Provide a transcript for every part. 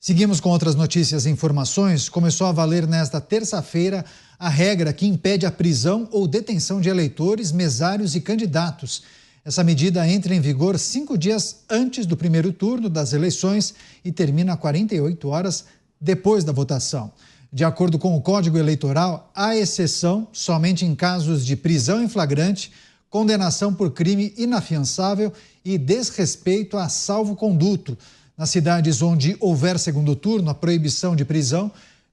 Seguimos com outras notícias e informações. Começou a valer nesta terça-feira a regra que impede a prisão ou detenção de eleitores, mesários e candidatos. Essa medida entra em vigor 5 dias antes do primeiro turno das eleições e termina 48 horas depois da votação. De acordo com o Código Eleitoral, há exceção somente em casos de prisão em flagrante, condenação por crime inafiançável e desrespeito a salvo-conduto. Nas cidades onde houver segundo turno, a proibição de prisão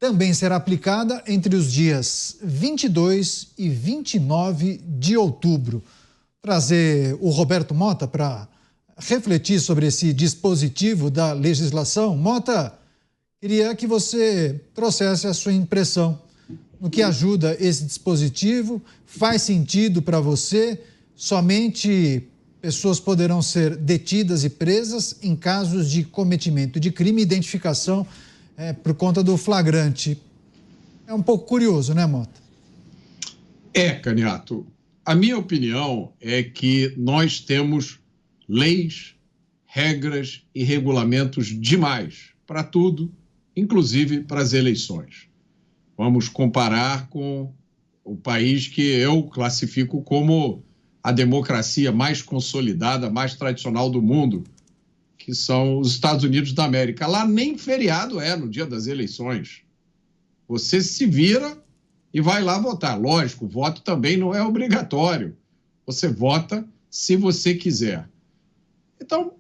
também será aplicada entre os dias 22 e 29 de outubro. Trazer o Roberto Mota para refletir sobre esse dispositivo da legislação. Mota, queria que você trouxesse a sua impressão no que ajuda esse dispositivo. Faz sentido para você? Somente pessoas poderão ser detidas e presas em casos de cometimento de crime e identificação por conta do flagrante. É um pouco curioso, né, Mota? Caniato. A minha opinião é que nós temos leis, regras e regulamentos demais para tudo, inclusive para as eleições. Vamos comparar com o país que eu classifico como a democracia mais consolidada, mais tradicional do mundo, que são os Estados Unidos da América. Lá nem feriado é no dia das eleições. Você se vira e vai lá votar. Lógico, o voto também não é obrigatório. Você vota se você quiser. Então,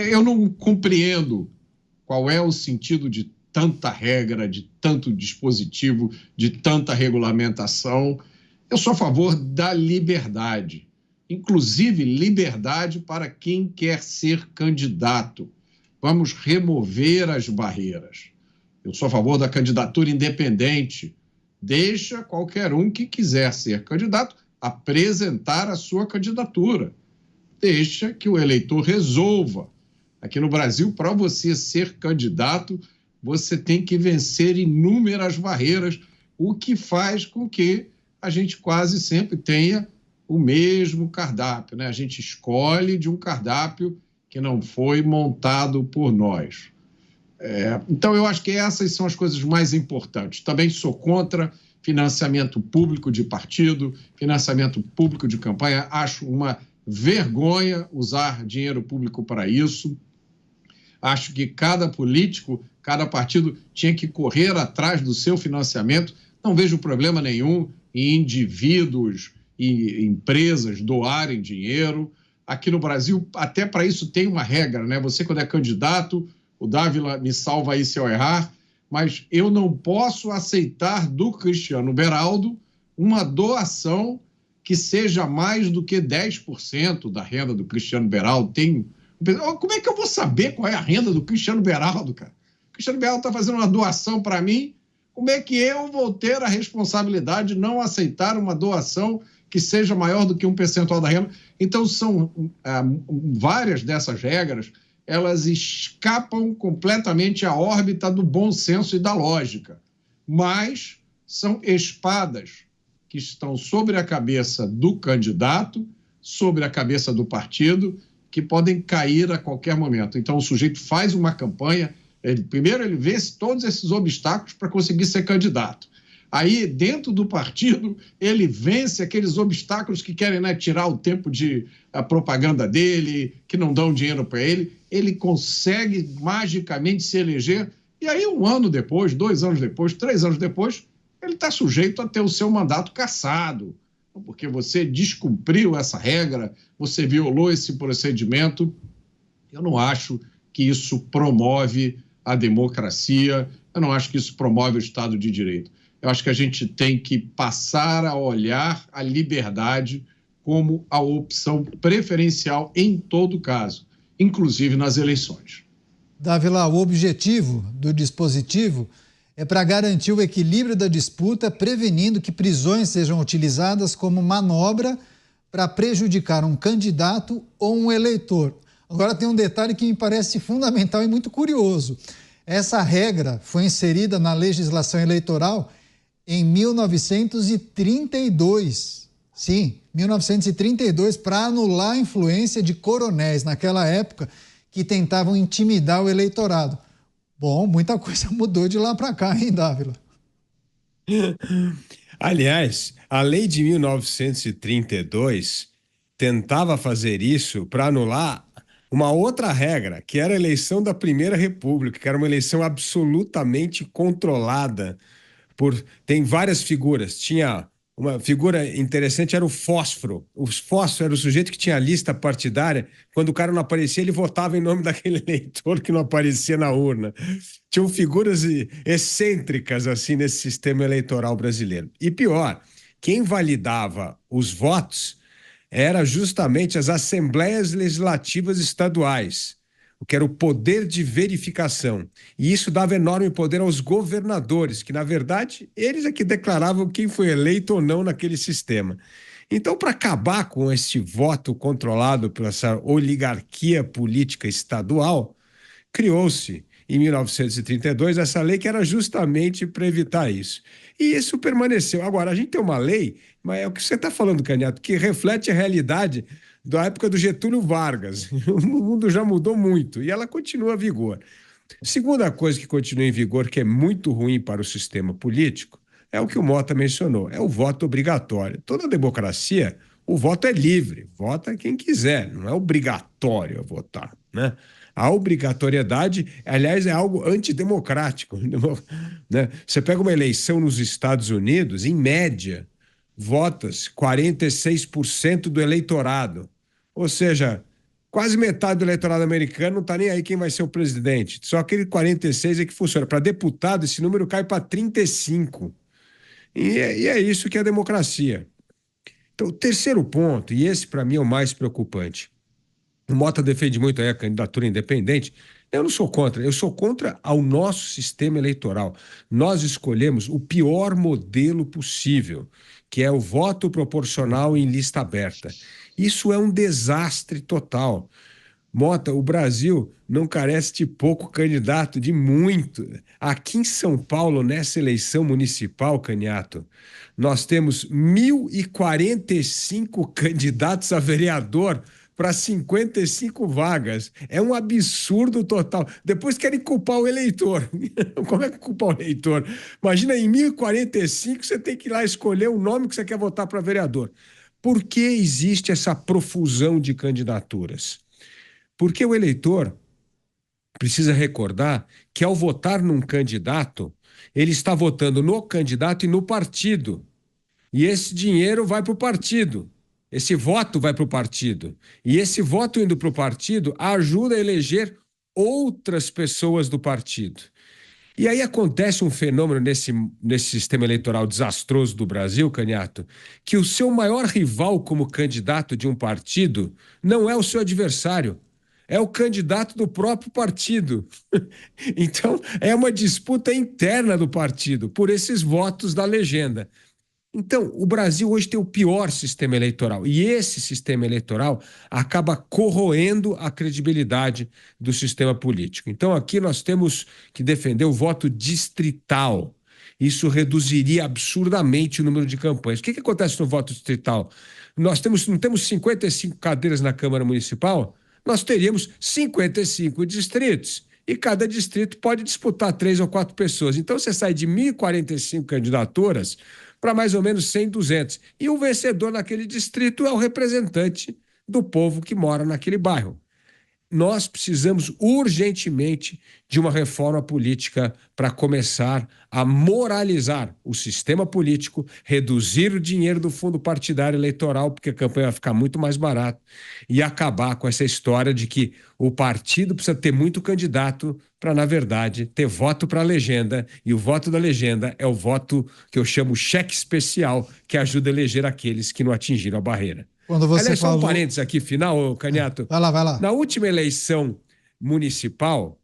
eu não compreendo qual é o sentido de tanta regra, de tanto dispositivo, de tanta regulamentação. Eu sou a favor da liberdade, inclusive liberdade para quem quer ser candidato. Vamos remover as barreiras. Eu sou a favor da candidatura independente. Deixa qualquer um que quiser ser candidato apresentar a sua candidatura. Deixa que o eleitor resolva. Aqui no Brasil, para você ser candidato, você tem que vencer inúmeras barreiras, o que faz com que a gente quase sempre tenha o mesmo cardápio, né? A gente escolhe de um cardápio que não foi montado por nós. Então, eu acho que essas são as coisas mais importantes. Também sou contra financiamento público de partido, financiamento público de campanha. Acho uma vergonha usar dinheiro público para isso. Acho que cada político, cada partido tinha que correr atrás do seu financiamento. Não vejo problema nenhum em indivíduos e empresas doarem dinheiro. Aqui no Brasil, até para isso tem uma regra, né? Você, quando é candidato, o Dávila me salva aí se eu errar, mas eu não posso aceitar do Cristiano Beraldo uma doação que seja mais do que 10% da renda do Cristiano Beraldo. Como é que eu vou saber qual é a renda do Cristiano Beraldo, cara? O Cristiano Beraldo está fazendo uma doação para mim. Como é que eu vou ter a responsabilidade de não aceitar uma doação que seja maior do que 1% da renda? Então, são várias dessas regras, elas escapam completamente à órbita do bom senso e da lógica, mas são espadas que estão sobre a cabeça do candidato, sobre a cabeça do partido, que podem cair a qualquer momento. Então, o sujeito faz uma campanha. Primeiro, ele vence todos esses obstáculos para conseguir ser candidato. Aí, dentro do partido, ele vence aqueles obstáculos que querem, né, tirar o tempo de propaganda dele, que não dão dinheiro para ele. Ele consegue magicamente se eleger. E aí, 1 ano depois, 2 anos depois, 3 anos depois, ele está sujeito a ter o seu mandato cassado. Porque você descumpriu essa regra, você violou esse procedimento. Eu não acho que isso promove a democracia, eu não acho que isso promove o Estado de Direito. Eu acho que a gente tem que passar a olhar a liberdade como a opção preferencial em todo caso, inclusive nas eleições. Dávila, o objetivo do dispositivo é para garantir o equilíbrio da disputa, prevenindo que prisões sejam utilizadas como manobra para prejudicar um candidato ou um eleitor. Agora, tem um detalhe que me parece fundamental e muito curioso. Essa regra foi inserida na legislação eleitoral em 1932. Sim, 1932, para anular a influência de coronéis naquela época que tentavam intimidar o eleitorado. Bom, muita coisa mudou de lá para cá, hein, Dávila? Aliás, a lei de 1932 tentava fazer isso para anular uma outra regra, que era a eleição da Primeira República, que era uma eleição absolutamente controlada por... Tem várias figuras. Tinha uma figura interessante, era o fósforo. O fósforo era o sujeito que tinha a lista partidária. Quando o cara não aparecia, ele votava em nome daquele eleitor que não aparecia na urna. Tinham figuras excêntricas assim nesse sistema eleitoral brasileiro. E pior, quem validava os votos era justamente as assembleias legislativas estaduais, o que era o poder de verificação. E isso dava enorme poder aos governadores, que, na verdade, eles é que declaravam quem foi eleito ou não naquele sistema. Então, para acabar com esse voto controlado por essa oligarquia política estadual, criou-se, em 1932, essa lei que era justamente para evitar isso. E isso permaneceu. Agora, a gente tem uma lei, mas é o que você está falando, Canhoto, que reflete a realidade da época do Getúlio Vargas. O mundo já mudou muito e ela continua a vigor. Segunda coisa que continua em vigor, que é muito ruim para o sistema político, é o que o Mota mencionou, é o voto obrigatório. Toda democracia, o voto é livre, vota quem quiser, não é obrigatório votar, né? A obrigatoriedade, aliás, é algo antidemocrático, né? Você pega uma eleição nos Estados Unidos, em média, vota-se 46% do eleitorado. Ou seja, quase metade do eleitorado americano não está nem aí quem vai ser o presidente. Só aquele 46% é que funciona. Para deputado, esse número cai para 35%. E é isso que é a democracia. Então, o terceiro ponto, e esse para mim é o mais preocupante, o Mota defende muito aí a candidatura independente. Eu não sou contra, eu sou contra ao nosso sistema eleitoral. Nós escolhemos o pior modelo possível, que é o voto proporcional em lista aberta. Isso é um desastre total. Mota, o Brasil não carece de pouco candidato, de muito. Aqui em São Paulo, nessa eleição municipal, Canhato, nós temos 1.045 candidatos a vereador para 55 vagas. É um absurdo total. Depois querem culpar o eleitor. Como é que culpar o eleitor? Imagina, em 1.045 você tem que ir lá escolher o nome que você quer votar para vereador. Por que existe essa profusão de candidaturas? Porque o eleitor precisa recordar que, ao votar num candidato, ele está votando no candidato e no partido. E esse dinheiro vai para o partido. Esse voto vai para o partido. E esse voto indo para o partido ajuda a eleger outras pessoas do partido. E aí acontece um fenômeno nesse sistema eleitoral desastroso do Brasil, Canhato, que o seu maior rival como candidato de um partido não é o seu adversário, é o candidato do próprio partido. Então, é uma disputa interna do partido por esses votos da legenda. Então, o Brasil hoje tem o pior sistema eleitoral e esse sistema eleitoral acaba corroendo a credibilidade do sistema político. Então, aqui nós temos que defender o voto distrital. Isso reduziria absurdamente o número de campanhas. O que acontece no voto distrital? Não temos 55 cadeiras na Câmara Municipal, nós teríamos 55 distritos. E cada distrito pode disputar 3 ou 4 pessoas. Então, você sai de 1.045 candidaturas para mais ou menos 100, 200. E o vencedor naquele distrito é o representante do povo que mora naquele bairro. Nós precisamos urgentemente de uma reforma política para começar a moralizar o sistema político, reduzir o dinheiro do fundo partidário eleitoral, porque a campanha vai ficar muito mais barata, e acabar com essa história de que o partido precisa ter muito candidato para, na verdade, ter voto para a legenda, e o voto da legenda é o voto que eu chamo cheque especial, que ajuda a eleger aqueles que não atingiram a barreira. Quando você Aliás, falou... só um parênteses aqui, final, Canhato. Vai lá, vai lá. Na última eleição municipal,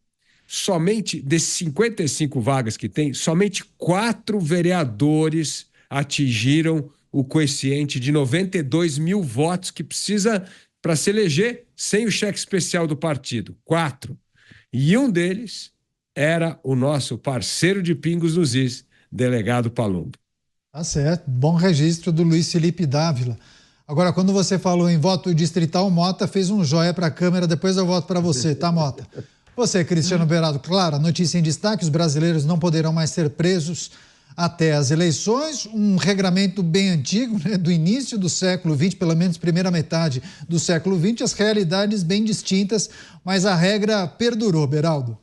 somente desses 55 vagas que tem, somente 4 vereadores atingiram o quociente de 92 mil votos que precisa para se eleger sem o cheque especial do partido. 4. E um deles era o nosso parceiro de Pingos nos Is, delegado Palumbo. Tá certo. Bom registro do Luiz Felipe Dávila. Agora, quando você falou em voto distrital, Mota fez um joia para a câmera, depois eu volto para você, tá, Mota? Você, Cristiano Beraldo, claro, a notícia em destaque: os brasileiros não poderão mais ser presos até as eleições, um regramento bem antigo, né, do início do século XX, pelo menos primeira metade do século XX, as realidades bem distintas, mas a regra perdurou, Beraldo.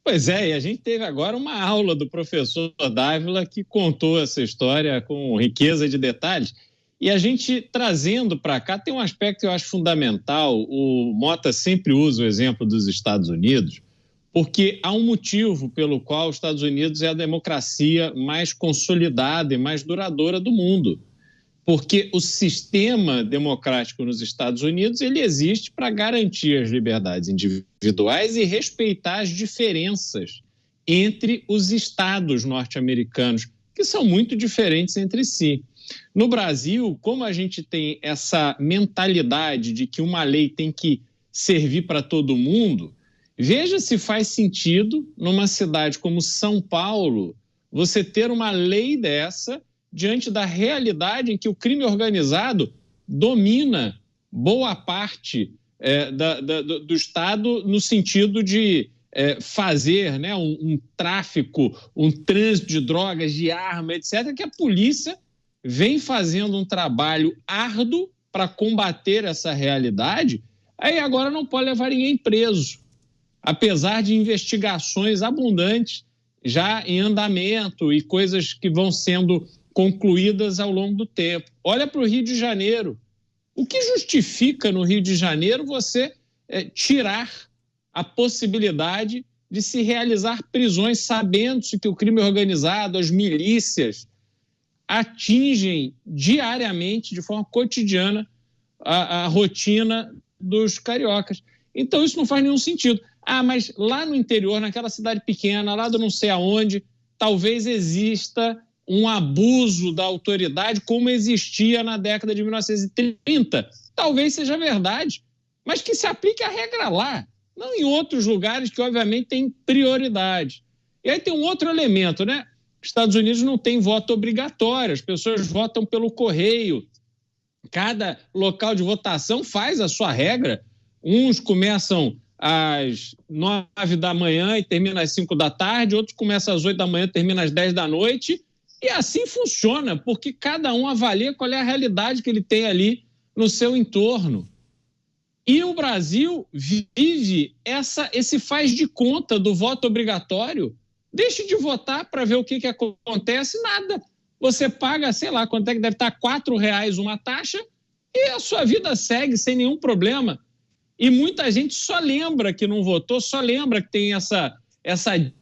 Pois é, e a gente teve agora uma aula do professor Dávila que contou essa história com riqueza de detalhes. E a gente trazendo para cá, tem um aspecto que eu acho fundamental. O Mota sempre usa o exemplo dos Estados Unidos, porque há um motivo pelo qual os Estados Unidos é a democracia mais consolidada e mais duradoura do mundo. Porque o sistema democrático nos Estados Unidos, ele existe para garantir as liberdades individuais e respeitar as diferenças entre os estados norte-americanos, que são muito diferentes entre si. No Brasil, como a gente tem essa mentalidade de que uma lei tem que servir para todo mundo, veja se faz sentido, numa cidade como São Paulo, você ter uma lei dessa diante da realidade em que o crime organizado domina boa parte do Estado no sentido de fazer, né, um tráfico, um trânsito de drogas, de arma, etc., que a polícia vem fazendo um trabalho árduo para combater essa realidade, aí agora não pode levar ninguém preso, apesar de investigações abundantes já em andamento e coisas que vão sendo concluídas ao longo do tempo. Olha para o Rio de Janeiro. O que justifica no Rio de Janeiro você tirar a possibilidade de se realizar prisões, sabendo-se que o crime organizado, as milícias, atingem diariamente, de forma cotidiana, a rotina dos cariocas. Então, isso não faz nenhum sentido. Ah, mas lá no interior, naquela cidade pequena, lá do não sei aonde, talvez exista um abuso da autoridade como existia na década de 1930. Talvez seja verdade, mas que se aplique a regra lá, não em outros lugares que, obviamente, têm prioridade. E aí tem um outro elemento, né? Os Estados Unidos não tem voto obrigatório, as pessoas votam pelo correio. Cada local de votação faz a sua regra. Uns começam às 9 da manhã e terminam às 5 da tarde, outros começam às 8 da manhã e terminam às 10 da noite. E assim funciona, porque cada um avalia qual é a realidade que ele tem ali no seu entorno. E o Brasil vive esse faz de conta do voto obrigatório. Deixe de votar para ver o que acontece, nada. Você paga, sei lá, quanto é que deve estar, R$4 uma taxa, e a sua vida segue sem nenhum problema. E muita gente só lembra que não votou, só lembra que tem essa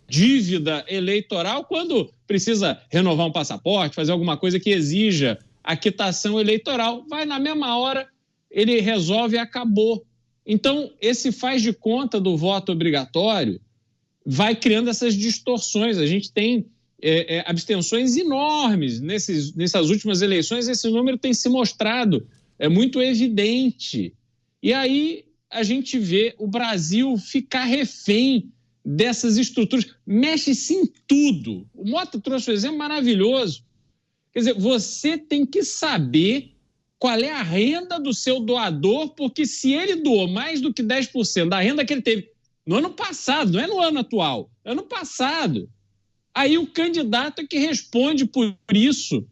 dívida eleitoral quando precisa renovar um passaporte, fazer alguma coisa que exija a quitação eleitoral. Vai na mesma hora, ele resolve e acabou. Então, esse faz de conta do voto obrigatório vai criando essas distorções. A gente tem abstenções enormes nessas últimas eleições, esse número tem se mostrado muito evidente. E aí a gente vê o Brasil ficar refém dessas estruturas. Mexe-se em tudo. O Mota trouxe um exemplo maravilhoso. Quer dizer, você tem que saber qual é a renda do seu doador, porque se ele doou mais do que 10% da renda que ele teve no ano passado, não é no ano atual, ano passado, aí o candidato é que responde por isso.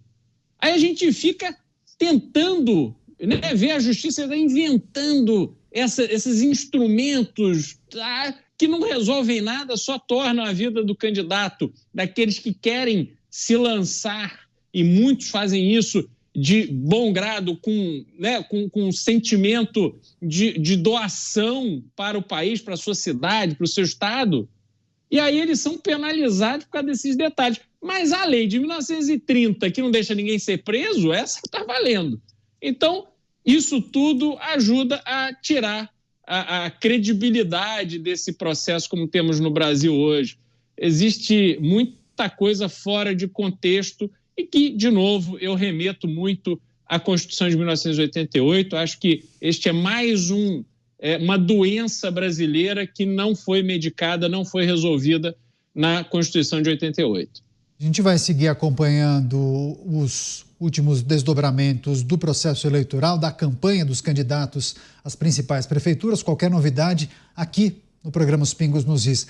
Aí a gente fica tentando, né, ver a justiça inventando esses instrumentos que não resolvem nada, só tornam a vida do candidato, daqueles que querem se lançar, e muitos fazem isso de bom grado, com sentimento de doação para o país, para a sua cidade, para o seu estado, e aí eles são penalizados por causa desses detalhes. Mas a lei de 1930, que não deixa ninguém ser preso, essa está valendo. Então, isso tudo ajuda a tirar a credibilidade desse processo como temos no Brasil hoje. Existe muita coisa fora de contexto e que, de novo, eu remeto muito à Constituição de 1988. Acho que este é mais uma doença brasileira que não foi medicada, não foi resolvida na Constituição de 88. A gente vai seguir acompanhando os últimos desdobramentos do processo eleitoral, da campanha dos candidatos às principais prefeituras. Qualquer novidade aqui no programa Os Pingos nos Is.